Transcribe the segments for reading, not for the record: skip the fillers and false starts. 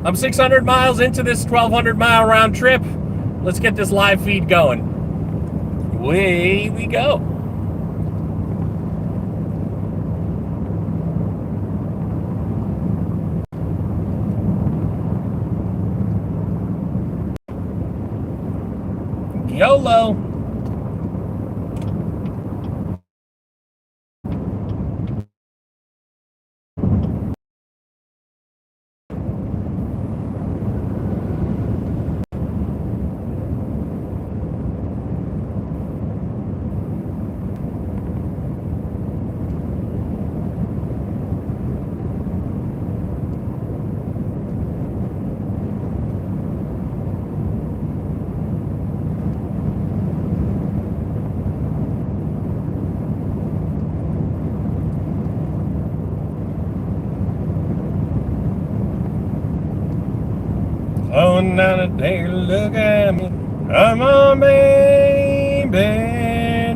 I'm 600 miles into this 1,200 mile round trip. Let's get this live feed going. Away we go. YOLO. Slowing down a day, look at me. Come on, baby.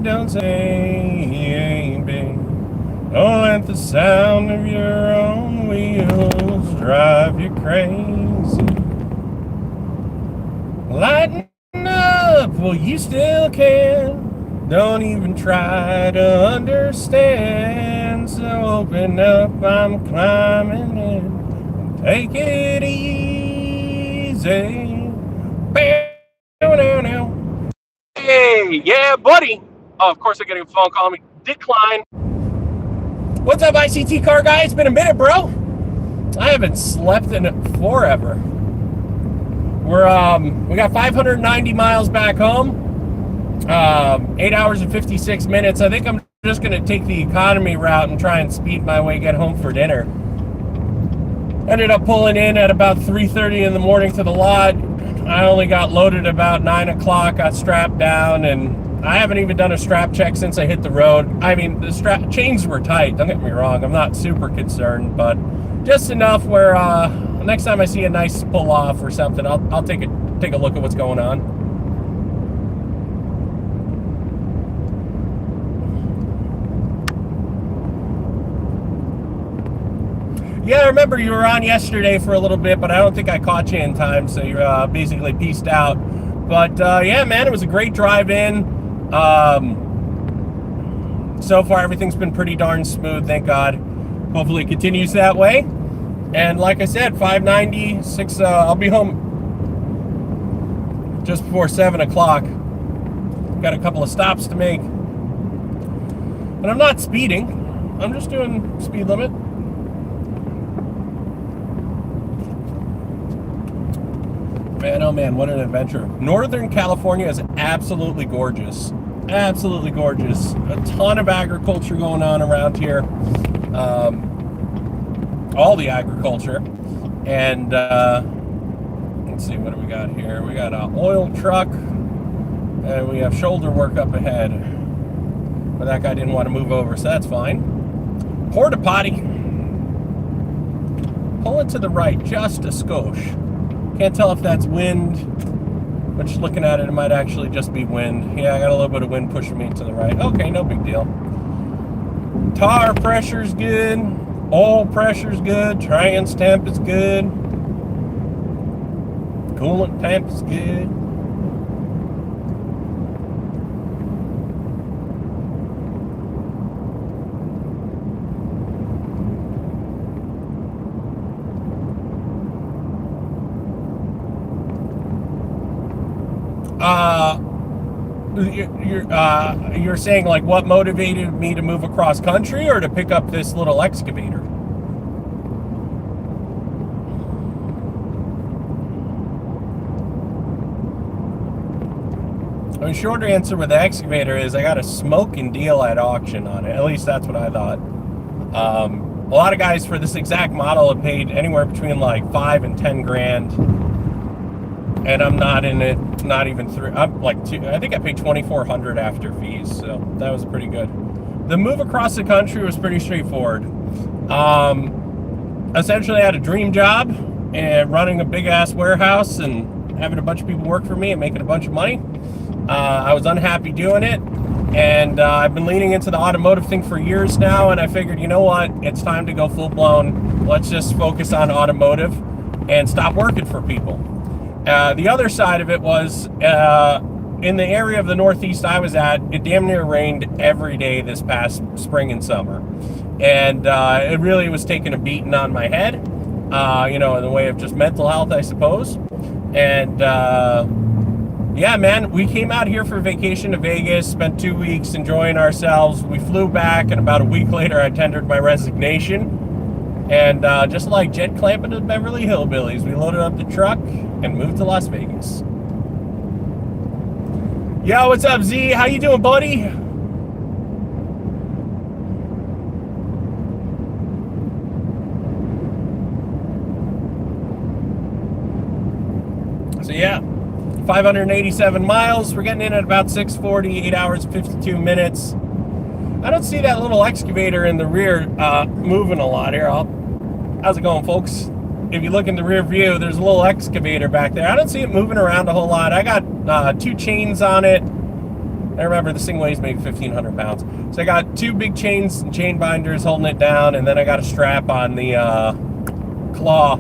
Don't say you ain't been. Don't let the sound of your own wheels drive you crazy. Lighten up, well, you still can. Don't even try to understand. So open up, I'm climbing in. Take it easy. Hey, yeah, buddy. Oh, of course, I'm getting a phone call. Me decline. What's up, ICT car guy? It's been a minute, bro. I haven't slept in forever. We got 590 miles back home. 8 hours and 56 minutes. I think I'm just gonna take the economy route and try and speed my way, get home for dinner. Ended up pulling in at about 3:30 in the morning to the lot. I only got loaded about 9 o'clock, got strapped down, and I haven't even done a strap check since I hit the road. I mean, the strap chains were tight, don't get me wrong. I'm not super concerned, but just enough where next time I see a nice pull off or something, I'll take a look at what's going on. Yeah, I remember you were on yesterday for a little bit, but I don't think I caught you in time, so you basically peaced out. But yeah, man, it was a great drive in. So far, everything's been pretty darn smooth, thank God. Hopefully it continues that way. And like I said, 596, I'll be home just before 7 o'clock. Got a couple of stops to make. And I'm not speeding. I'm just doing speed limit. Man, oh man, what an adventure. Northern California is absolutely gorgeous. Absolutely gorgeous. A ton of agriculture going on around here. All the agriculture. And let's see, what do we got here? We got an oil truck. And we have shoulder work up ahead. But that guy didn't want to move over, so that's fine. Porta potty. Pull it to the right, just a skosh. Can't tell if that's wind, but just looking at it, it might actually just be wind. Yeah, I got a little bit of wind pushing me to the right. Okay, no big deal. Tire pressure's good. Oil pressure's good. Trans temp is good. Coolant temp is good. You're saying like what motivated me to move across country or to pick up this little excavator? I mean, short answer with the excavator is I got a smoking deal at auction on it. At least that's what I thought. A lot of guys for this exact model have paid anywhere between like 5 and 10 grand. And I'm not in it, not even three. I'm like I think I paid $2,400 after fees, so that was pretty good. The move across the country was pretty straightforward. Essentially, I had a dream job and running a big ass warehouse and having a bunch of people work for me and making a bunch of money. I was unhappy doing it, and I've been leaning into the automotive thing for years now. And I figured, you know what, it's time to go full blown. Let's just focus on automotive. and stop working for people. The other side of it was in the area of the Northeast I was at, it damn near rained every day this past spring and summer. And it really was taking a beating on my head, in the way of just mental health, I suppose. And yeah, man, we came out here for vacation to Vegas, spent 2 weeks enjoying ourselves. We flew back, and about a week later, I tendered my resignation. And just like Jed Clampett of Beverly Hillbillies, we loaded up the truck and moved to Las Vegas. Yo, what's up, Z? How you doing, buddy? So yeah, 587 miles. We're getting in at about 6:40, 8 hours, 52 minutes. I don't see that little excavator in the rear moving a lot here. How's it going, folks? If you look in the rear view, there's a little excavator back there. I don't see it moving around a whole lot. I got 2 chains on it. I remember this thing weighs maybe 1,500 pounds. So I got 2 big chains and chain binders holding it down, and then I got a strap on the claw,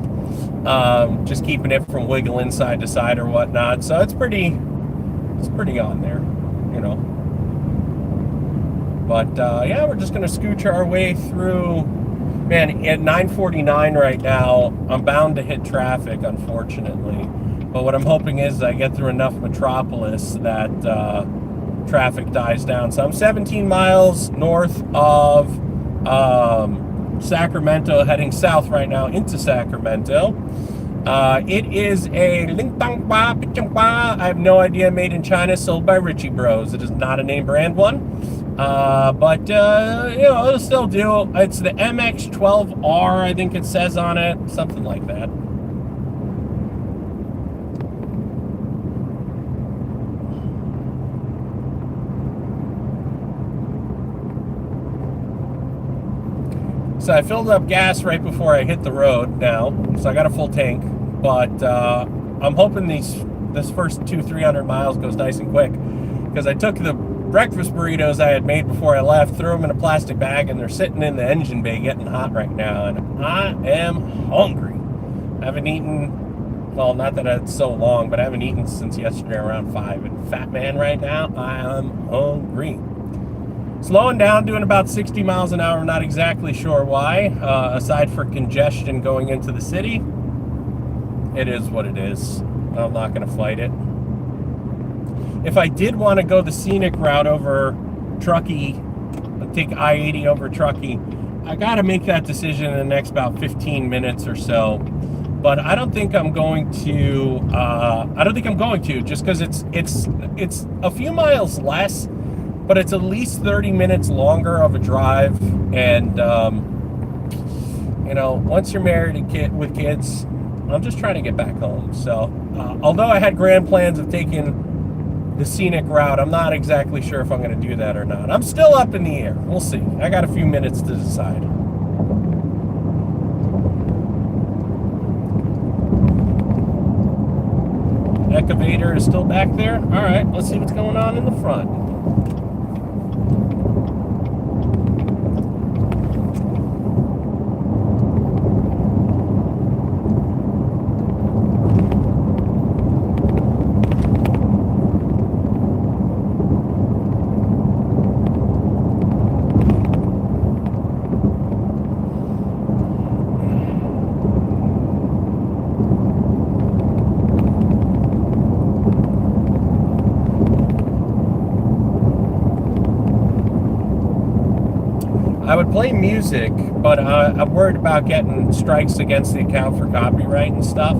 just keeping it from wiggling side to side or whatnot. So it's pretty on there, But yeah, we're just gonna scooch our way through. Man, at 9:49 right now, I'm bound to hit traffic, unfortunately. But what I'm hoping is I get through enough Metropolis that traffic dies down. So I'm 17 miles north of Sacramento, heading south right now into Sacramento. It is a Lingtangba Pichangba. I have no idea, made in China, sold by Ritchie Bros. It is not a name brand one. But it'll still do. It's the MX-12R, I think it says on it, something like that. So I filled up gas right before I hit the road now, so I got a full tank. But I'm hoping this first 200-300 miles goes nice and quick, because I took the breakfast burritos I had made before I left, threw them in a plastic bag, and they're sitting in the engine bay getting hot right now, and I am hungry. I haven't eaten, well, not that it's so long, but I haven't eaten since yesterday around 5, and fat man right now, I am hungry. Slowing down, doing about 60 miles an hour, I'm not exactly sure why, aside for congestion going into the city. It is what it is. I'm not going to fight it. If I did want to go the scenic route over Truckee, take I-80 over Truckee, I got to make that decision in the next about 15 minutes or so. But I don't think I'm going to. Just because it's a few miles less, but it's at least 30 minutes longer of a drive. And once you're married and with kids, I'm just trying to get back home. So although I had grand plans of taking the scenic route, I'm not exactly sure if I'm going to do that or not. I'm still up in the air. We'll see. I got a few minutes to decide. Excavator is still back there. All right, let's see what's going on in the front. I would play music, but I'm worried about getting strikes against the account for copyright and stuff.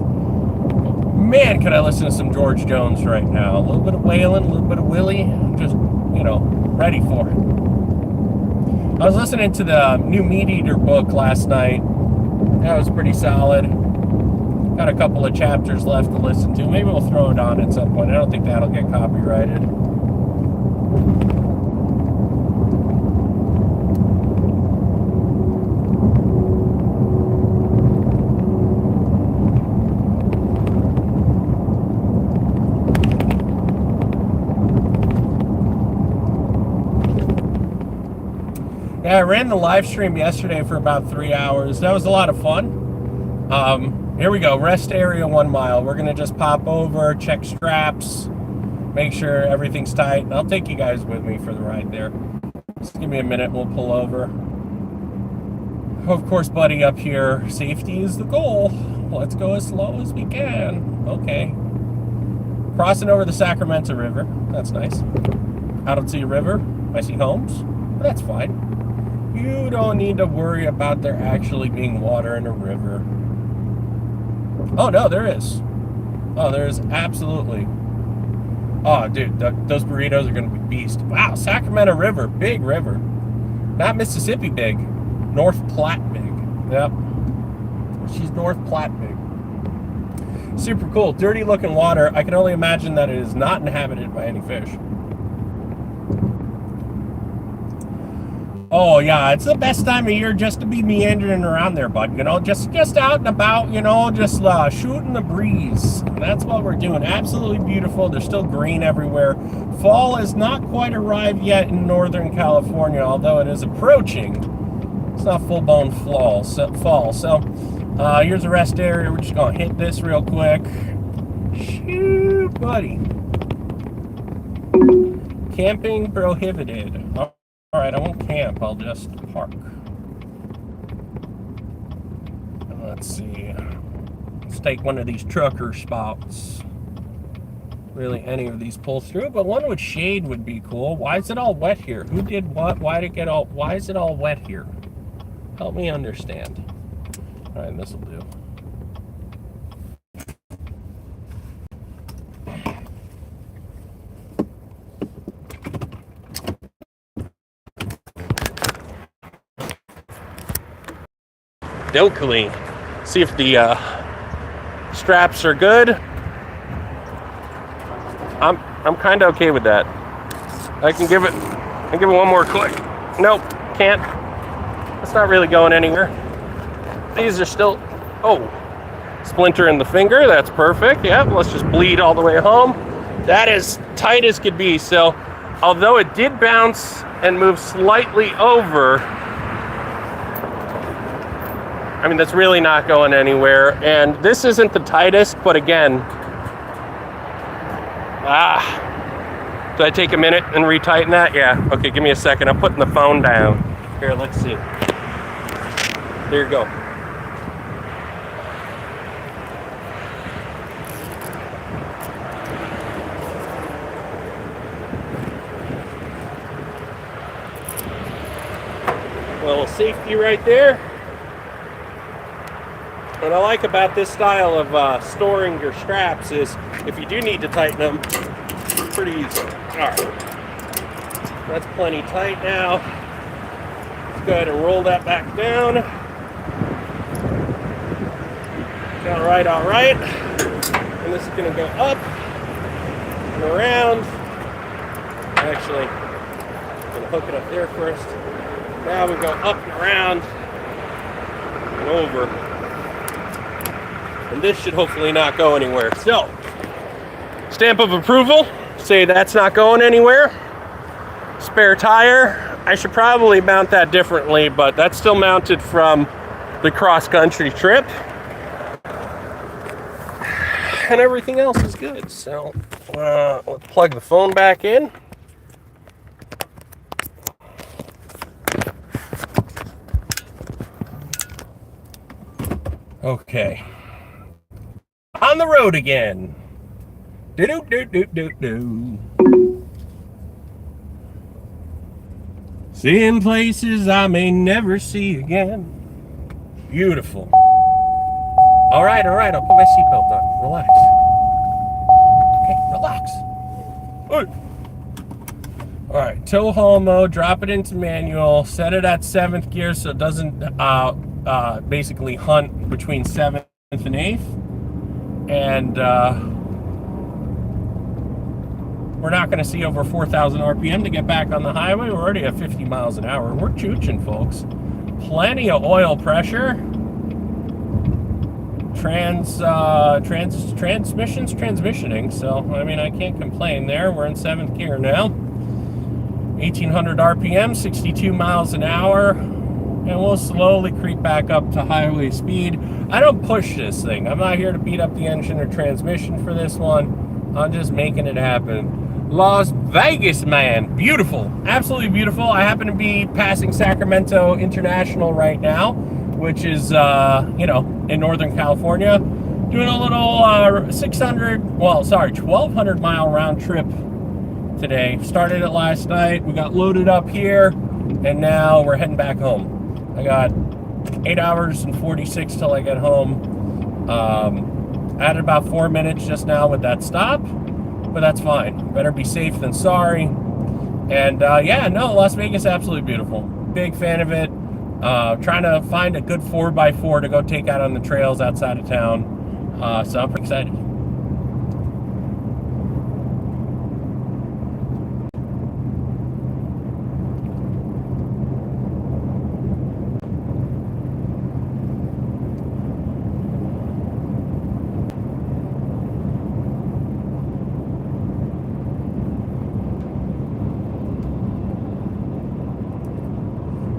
Man, could I listen to some George Jones right now. A little bit of Waylon, a little bit of Willie. Just, ready for it. I was listening to the new Meat Eater book last night. That was pretty solid. Got a couple of chapters left to listen to. Maybe we'll throw it on at some point. I don't think that'll get copyrighted. Yeah, I ran the live stream yesterday for about 3 hours. That was a lot of fun. Here we go. Rest area 1 mile. We're gonna just pop over, check straps, make sure everything's tight. I'll take you guys with me for the ride there. Just give me a minute. We'll pull over. Of course, buddy, up here, safety is the goal. Let's go as slow as we can. Okay. Crossing over the Sacramento River. That's nice. I don't see a river. I see homes. But that's fine. You don't need to worry about there actually being water in a river. Oh, no, there is. Oh, there is absolutely. Oh, dude, those burritos are going to be beast. Wow, Sacramento River. Big river. Not Mississippi big. North Platte big. Yep. She's North Platte big. Super cool. Dirty looking water. I can only imagine that it is not inhabited by any fish. Oh yeah, it's the best time of year just to be meandering around there, bud. You know, just out and about, you know, just shooting the breeze. And that's what we're doing. Absolutely beautiful. There's still green everywhere. Fall has not quite arrived yet in Northern California, although it is approaching. It's not full-blown fall. So here's the rest area. We're just gonna hit this real quick. Shoot, buddy. Camping prohibited. All right, I won't camp. I'll just park. Let's see. Let's take one of these trucker spots. Really, any of these pull through, but one with shade would be cool. Why is it all wet here? Who did what? Why is it all wet here? Help me understand. All right, this will do. Dilkily. See if the straps are good. I'm kind of okay with that. I can give it one more click. Nope, can't. It's not really going anywhere. These are still, splinter in the finger. That's perfect. Yeah, let's just bleed all the way home. That is tight as could be. So, although it did bounce and move slightly over, I mean, that's really not going anywhere. And this isn't the tightest, but again, do I take a minute and retighten that? Yeah, okay, give me a second. I'm putting the phone down. Here, let's see. There you go. Little safety right there. What I like about this style of storing your straps is if you do need to tighten them, it's pretty easy. All right, that's plenty tight now. Let's go ahead and roll that back down. All right. And this is going to go up and around. Actually, I'm going to hook it up there first. Now we go up and around and over. And this should hopefully not go anywhere. So, stamp of approval. Say that's not going anywhere. Spare tire. I should probably mount that differently, but that's still mounted from the cross-country trip. And everything else is good. So, let's plug the phone back in. Okay. On the road again. Do. Seeing places I may never see again. Beautiful. All right. I'll put my seatbelt on. Relax. Okay, relax. All right, tow haul mode. Drop it into manual. Set it at 7th gear so it doesn't basically hunt between 7th and 8th. And we're not going to see over 4,000 RPM to get back on the highway. We're already at 50 miles an hour. We're chooching, folks. Plenty of oil pressure. Transmission's transmissioning, so I mean I can't complain there. We're in 7th gear now. 1,800 RPM, 62 miles an hour. and we'll slowly creep back up to highway speed. I don't push this thing. I'm not here to beat up the engine or transmission for this one. I'm just making it happen. Las Vegas, man. Beautiful. Absolutely beautiful. I happen to be passing Sacramento International right now, which is, in Northern California. Doing a little 1,200 mile round trip today. Started it last night. We got loaded up here, and now we're heading back home. I got 8 hours and 46 till I get home. I had about 4 minutes just now with that stop, but that's fine. Better be safe than sorry. And Las Vegas, absolutely beautiful. Big fan of it. Trying to find a good 4x4 to go take out on the trails outside of town. So I'm pretty excited.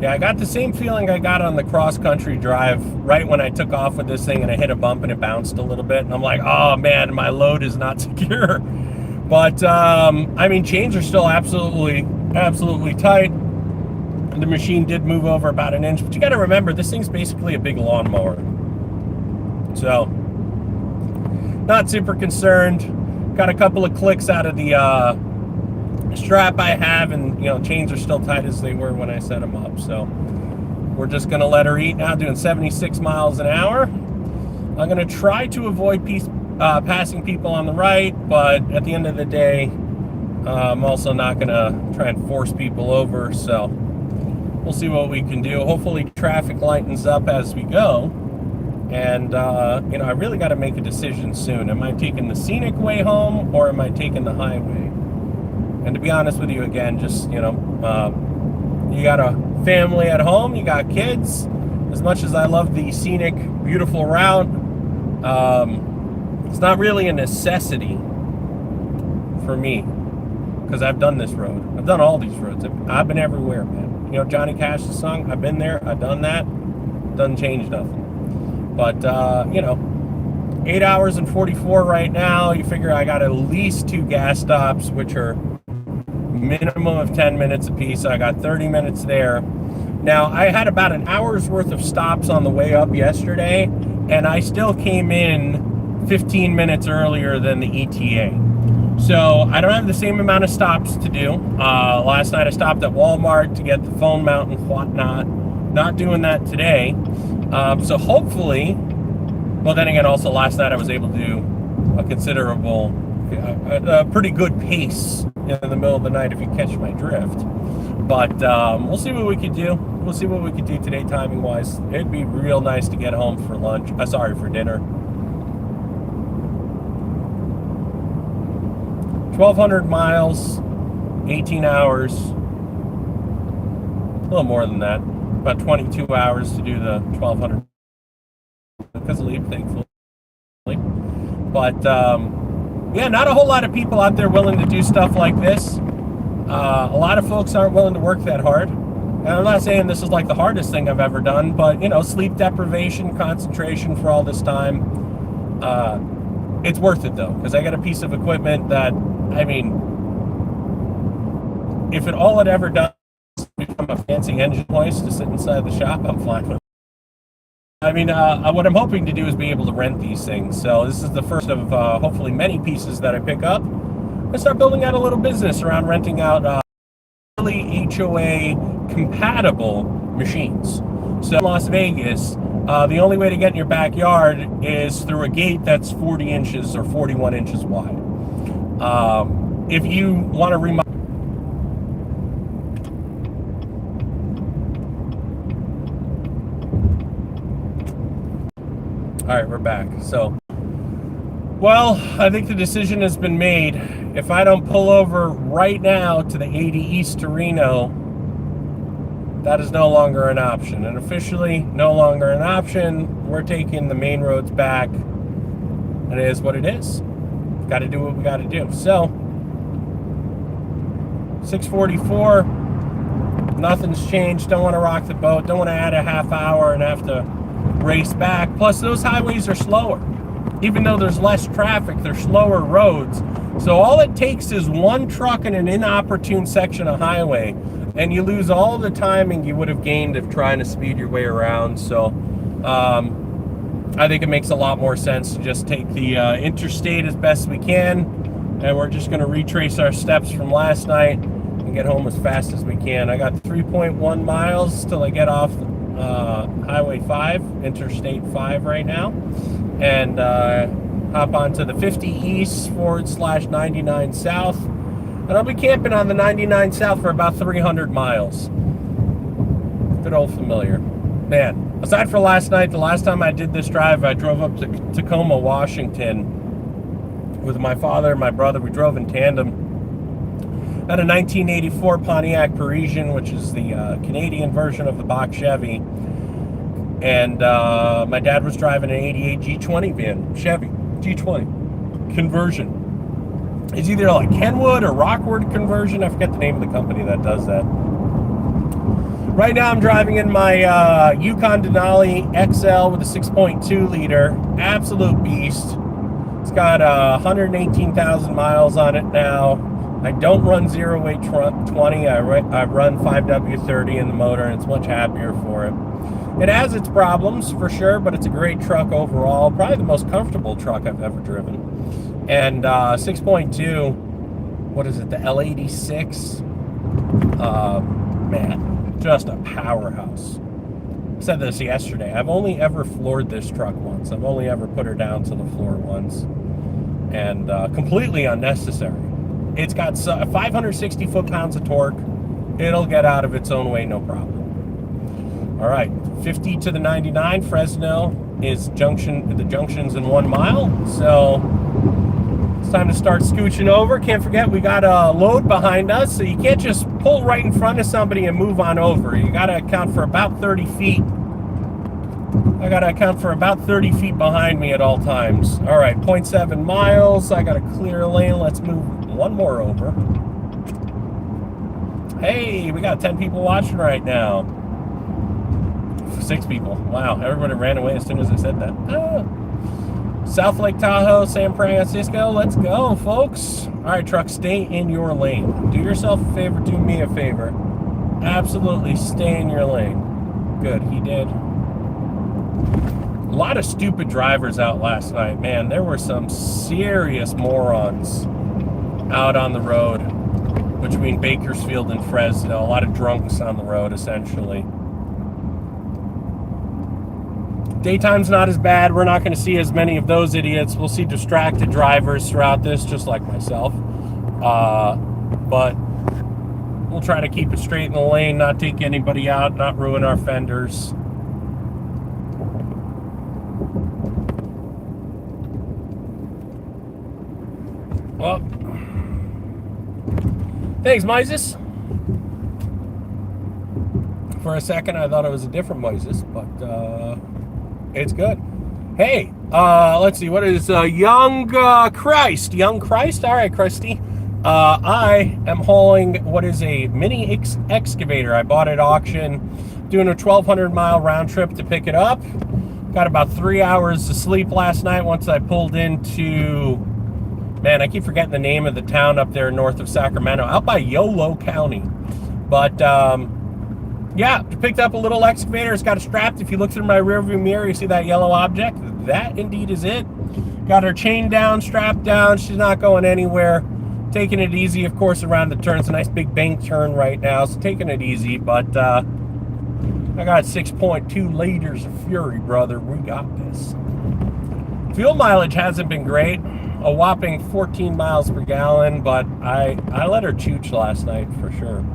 Yeah, I got the same feeling I got on the cross-country drive right when I took off with this thing and I hit a bump and it bounced a little bit. And I'm like, oh man, my load is not secure. But, chains are still absolutely tight. The machine did move over about an inch. But you got to remember, this thing's basically a big lawnmower. So, not super concerned. Got a couple of clicks out of the strap I have, and chains are still tight as they were when I set them up. So we're just gonna let her eat now, doing 76 miles an hour. I'm gonna try to avoid passing people on the right, but at the end of the day, I'm also not gonna try and force people over. So we'll see what we can do. Hopefully traffic lightens up as we go. And I really got to make a decision soon. Am I taking the scenic way home, or am I taking the highway? And to be honest with you, again, just, you got a family at home, you got kids. As much as I love the scenic, beautiful route, it's not really a necessity for me, because I've done this road. I've done all these roads. I've been everywhere, man. Johnny Cash's song, I've been there, I've done that. Doesn't change nothing. But, 8 hours and 44 right now. You figure I got at least 2 gas stops, which are minimum of 10 minutes apiece. So I got 30 minutes there. Now, I had about an hour's worth of stops on the way up yesterday, and I still came in 15 minutes earlier than the ETA. So I don't have the same amount of stops to do. Last night I stopped at Walmart to get the phone mount and whatnot. Not doing that today. So hopefully, well, then again, also last night I was able to do a considerable, a pretty good pace in the middle of the night, if you catch my drift. But we'll see what we could do. We'll see what we could do today, timing wise. It'd be real nice to get home for lunch. For dinner. 1,200 miles, 18 hours. A little more than that. About 22 hours to do the 1,200 because of leave, thankfully. But not a whole lot of people out there willing to do stuff like this. A lot of folks aren't willing to work that hard. And I'm not saying this is like the hardest thing I've ever done, but sleep deprivation, concentration for all this time. It's worth it though, because I got a piece of equipment that, if it all had ever done was become a fancy engine hoist to sit inside the shop, I'm fine with it. What I'm hoping to do is be able to rent these things. So this is the first of hopefully many pieces that I pick up. I start building out a little business around renting out really HOA compatible machines. So in Las Vegas, the only way to get in your backyard is through a gate that's 40 inches or 41 inches wide. If you want to remodel, all right, we're back. So, well, I think the decision has been made. If I don't pull over right now to the 80 East to Reno, that is no longer an option. And officially, no longer an option. We're taking the main roads back. And it is what it is. Got to do what we got to do. So, 6:44. Nothing's changed. Don't want to rock the boat. Don't want to add a half hour and have to race back. Plus, those highways are slower. Even though there's less traffic, they're slower roads. So all it takes is one truck in an inopportune section of highway, and you lose all the timing you would have gained if trying to speed your way around. So I think it makes a lot more sense to just take the interstate as best we can, and we're just going to retrace our steps from last night and get home as fast as we can. I got 3.1 miles till I get off Highway 5, Interstate 5 right now, and hop onto the 50 East / 99 South, and I'll be camping on the 99 South for about 300 miles. Good old familiar. Man, aside from last night, the last time I did this drive, I drove up to Tacoma, Washington with my father and my brother. We drove in tandem. Had a 1984 Pontiac Parisian, which is the Canadian version of the Bach Chevy. And my dad was driving an 88 G20 van, Chevy G20 conversion. It's either like Kenwood or Rockwood conversion. I forget the name of the company that does that. Right now I'm driving in my Yukon Denali XL with a 6.2 liter. Absolute beast. It's got 118,000 miles on it now. I don't run zero weight 20. I run 5W30 in the motor, and it's much happier for it. It has its problems for sure, but it's a great truck overall. Probably the most comfortable truck I've ever driven. And 6.2, what is it, the L86? Man, just a powerhouse. I said this yesterday. I've only ever floored this truck once. I've only ever put her down to the floor once. And completely unnecessary. It's got 560 foot-pounds of torque. It'll get out of its own way, no problem. All right, 50 to the 99, Fresno is the junction's in 1 mile. So it's time to start scooching over. Can't forget we got a load behind us, so you can't just pull right in front of somebody and move on over. You got to account for about 30 feet. I got to account for about 30 feet behind me at all times. All right, 0.7 miles. I got a clear lane. Let's move one more over. Hey, we got 10 people watching right now. 6 people. Wow, everybody ran away as soon as I said that. South Lake Tahoe, San Francisco. Let's go, folks. All right, truck, stay in your lane. Do yourself a favor, do me a favor. Absolutely stay in your lane. Good, he did. A lot of stupid drivers out last night, man. There were some serious morons out on the road between Bakersfield and Fresno. A lot of drunks on the road, essentially. Daytime's not as bad. We're not going to see as many of those idiots. We'll see distracted drivers throughout this, just like myself. But we'll try to keep it straight in the lane, not take anybody out, not ruin our fenders. Well, thanks, Mises. For a second, I thought it was a different Mises, but it's good. Hey, let's see. What is Young Christ? Young Christ? All right, Christy. I am hauling what is a mini excavator. I bought at auction, doing a 1,200-mile round trip to pick it up. Got about 3 hours of sleep last night once I pulled into... Man, I keep forgetting the name of the town up there north of Sacramento, out by Yolo County. But, yeah, picked up a little excavator. It's got it strapped. If you look through my rearview mirror, you see that yellow object. That indeed is it. Got her chain down, strapped down. She's not going anywhere. Taking it easy, of course, around the turn. It's a nice big bank turn right now, so taking it easy. But I got 6.2 liters of Fury, brother. We got this. Fuel mileage hasn't been great. A whopping 14 miles per gallon, but I let her chooch last night for sure.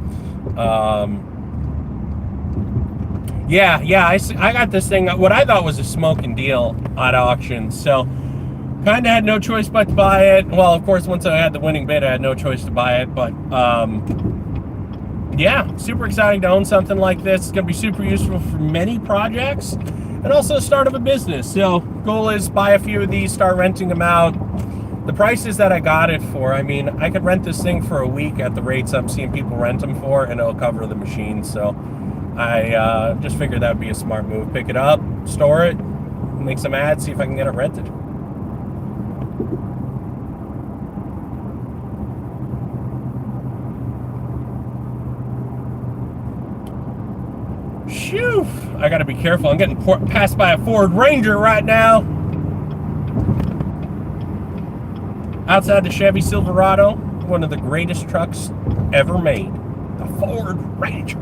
Yeah, I got this thing, what I thought was a smoking deal at auction, so kind of had no choice but to buy it. Well, of course, once I had the winning bid, I had no choice to buy it, but yeah, super exciting to own something like this. It's going to be super useful for many projects and also the start of a business. So goal is buy a few of these, start renting them out, the prices that I got it for, I mean, I could rent this thing for a week at the rates I'm seeing people rent them for, and it'll cover the machine. So I just figured that would be a smart move. Pick it up, store it, make some ads, see if I can get it rented. Phew! I gotta be careful. I'm getting passed by a Ford Ranger right now. Outside the Chevy Silverado, one of the greatest trucks ever made. The Ford Ranger.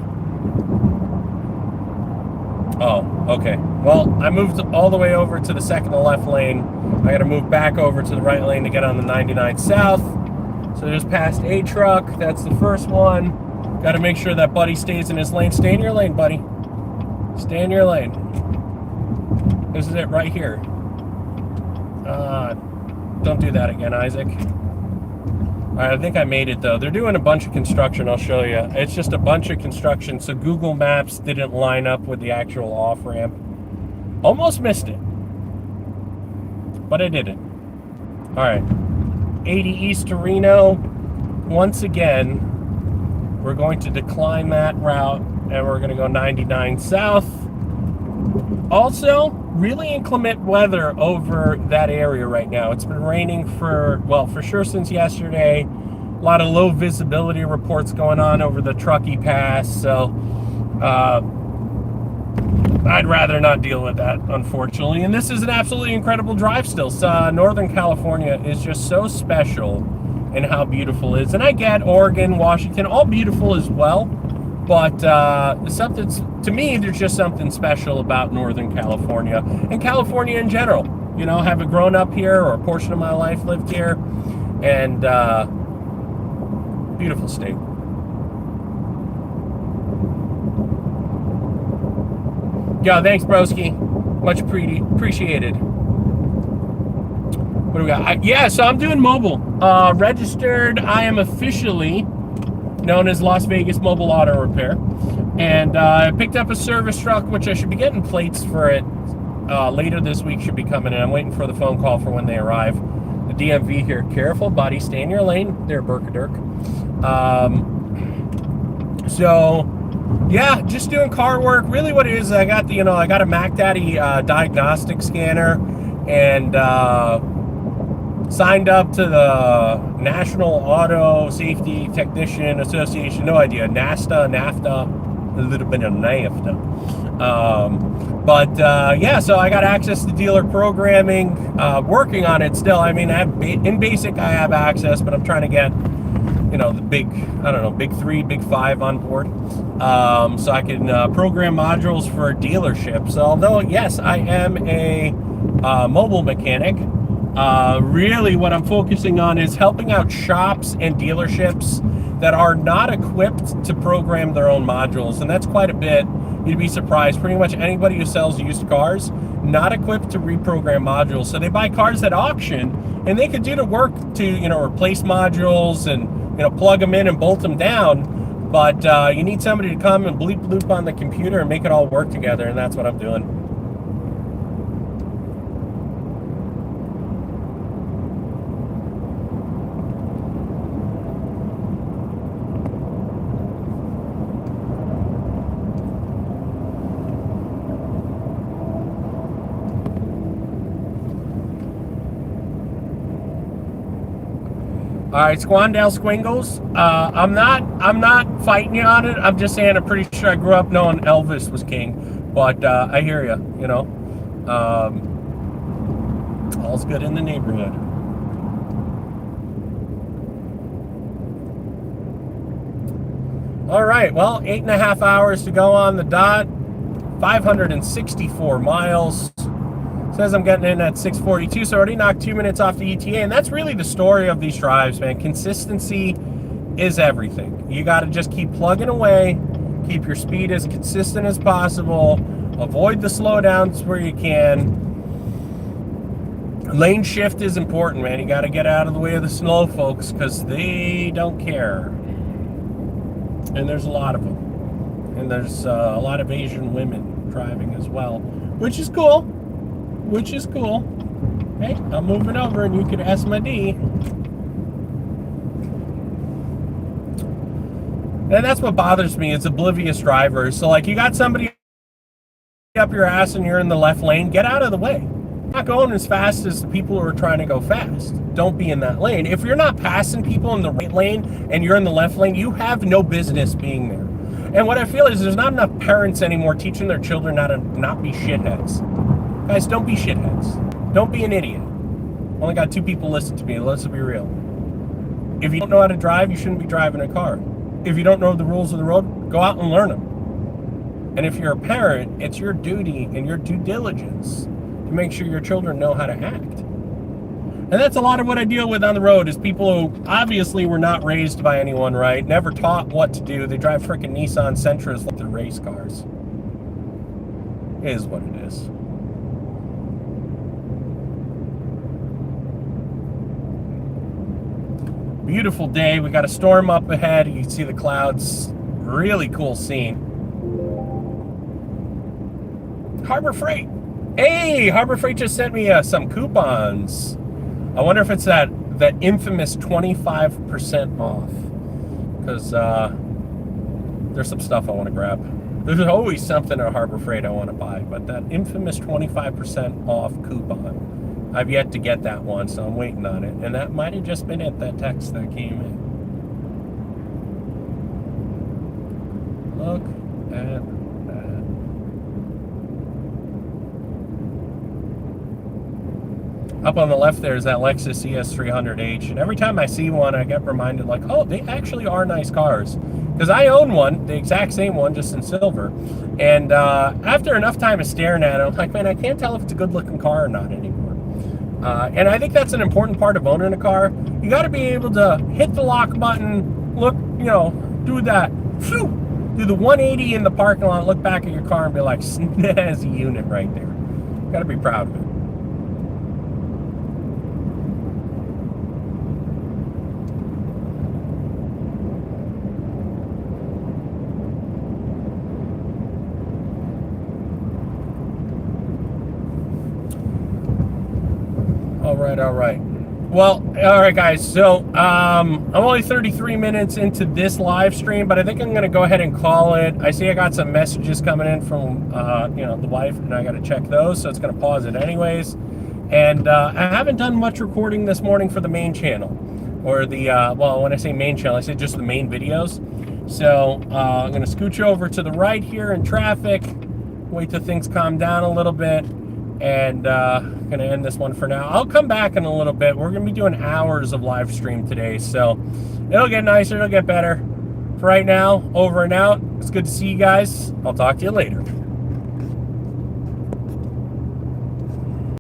Oh, okay. Well, I moved all the way over to the second to left lane. I gotta move back over to the right lane to get on the 99 South. So just past a truck. That's the first one. Gotta make sure that buddy stays in his lane. Stay in your lane, buddy. Stay in your lane. This is it right here. Don't do that again, Isaac. All right, I think I made it, though. They're doing a bunch of construction. I'll show you. It's just a bunch of construction, so Google Maps didn't line up with the actual off-ramp. Almost missed it. But I didn't. All right. 80 East to Reno. Once again, we're going to decline that route, and we're going to go 99 South. Also, really inclement weather over that area right now. It's been raining for sure since yesterday. A lot of low visibility reports going on over the Truckee Pass, so I'd rather not deal with that, unfortunately. And this is an absolutely incredible drive still. So, Northern California is just so special in how beautiful it is. And I get Oregon, Washington, all beautiful as well. But to me, there's just something special about Northern California and California in general. You know, having grown up here, or a portion of my life lived here, and beautiful state. Yeah, thanks, broski. Much appreciated. What do we got? Yeah, so I'm doing mobile. Registered, I am officially known as Las Vegas Mobile Auto Repair. And I picked up a service truck, which I should be getting plates for it later this week, should be coming in. I'm waiting for the phone call for when they arrive. The DMV here. Careful, buddy. Stay in your lane. There, Burkadirk. So, yeah, just doing car work. Really what it is, I got a Mac Daddy diagnostic scanner, and signed up to the National Auto Safety Technician Association. No idea. NAFTA, a little bit of NAFTA. Yeah, so I got access to dealer programming, working on it still. I mean, in BASIC I have access, but I'm trying to get, the big 3, big 5 on board. So I can program modules for dealerships. Although, yes, I am a mobile mechanic. Really what I'm focusing on is helping out shops and dealerships that are not equipped to program their own modules, and that's quite a bit. You'd be surprised. Pretty much anybody who sells used cars, not equipped to reprogram modules. So they buy cars at auction, and they could do the work to, replace modules and, plug them in and bolt them down. But you need somebody to come and bleep bloop on the computer and make it all work together, and that's what I'm doing. All right, Squandale Squingles. I'm not fighting you on it. I'm just saying I'm pretty sure I grew up knowing Elvis was king. But I hear you. All's good in the neighborhood. All right, well, 8.5 hours to go on the dot. 564 miles. Says I'm getting in at 6:42, so I already knocked 2 minutes off the ETA, and that's really the story of these drives, man. Consistency is everything. You got to just keep plugging away, keep your speed as consistent as possible, avoid the slowdowns where you can. Lane shift is important, man. You got to get out of the way of the slow folks, because they don't care. And there's a lot of them. And there's a lot of Asian women driving as well, which is cool. Hey, I'm moving over and you can S my D. And that's what bothers me, is oblivious drivers. So like, you got somebody up your ass and you're in the left lane, get out of the way. Not going as fast as the people who are trying to go fast. Don't be in that lane. If you're not passing people in the right lane and you're in the left lane, you have no business being there. And what I feel is there's not enough parents anymore teaching their children how to not be shitheads. Guys, don't be shitheads. Don't be an idiot. Only got 2 people listen to me. Let's be real. If you don't know how to drive, you shouldn't be driving a car. If you don't know the rules of the road, go out and learn them. And if you're a parent, it's your duty and your due diligence to make sure your children know how to act. And that's a lot of what I deal with on the road, is people who obviously were not raised by anyone right, never taught what to do. They drive freaking Nissan Sentras like they're race cars. It is what it is. Beautiful day. We got a storm up ahead. You can see the clouds. Really cool scene. Harbor Freight. Hey, Harbor Freight just sent me some coupons. I wonder if it's that infamous 25% off. Because there's some stuff I want to grab. There's always something at Harbor Freight I want to buy. But that infamous 25% off coupon, I've yet to get that one, so I'm waiting on it. And that might have just been it, that text that came in. Look at that. Up on the left there is that Lexus ES300H. And every time I see one, I get reminded, like, oh, they actually are nice cars. Because I own one, the exact same one, just in silver. And after enough time of staring at it, I'm like, man, I can't tell if it's a good-looking car or not anymore. And I think that's an important part of owning a car. You got to be able to hit the lock button, look, you know, do that, phew, do the 180 in the parking lot, look back at your car and be like, snazzy unit right there. Got to be proud of it. All right. Well, all right, guys. So I'm only 33 minutes into this live stream, but I think I'm going to go ahead and call it. I see I got some messages coming in from, the wife, and I got to check those, so it's going to pause it anyways. And I haven't done much recording this morning for the main channel, or the, well, when I say main channel, I say just the main videos. So I'm going to scooch over to the right here in traffic, wait till things calm down a little bit. And going to end this one for now. I'll come back in a little bit. We're going to be doing hours of live stream today, so it'll get nicer, it'll get better. For right now, over and out. It's good to see you guys. I'll talk to you later.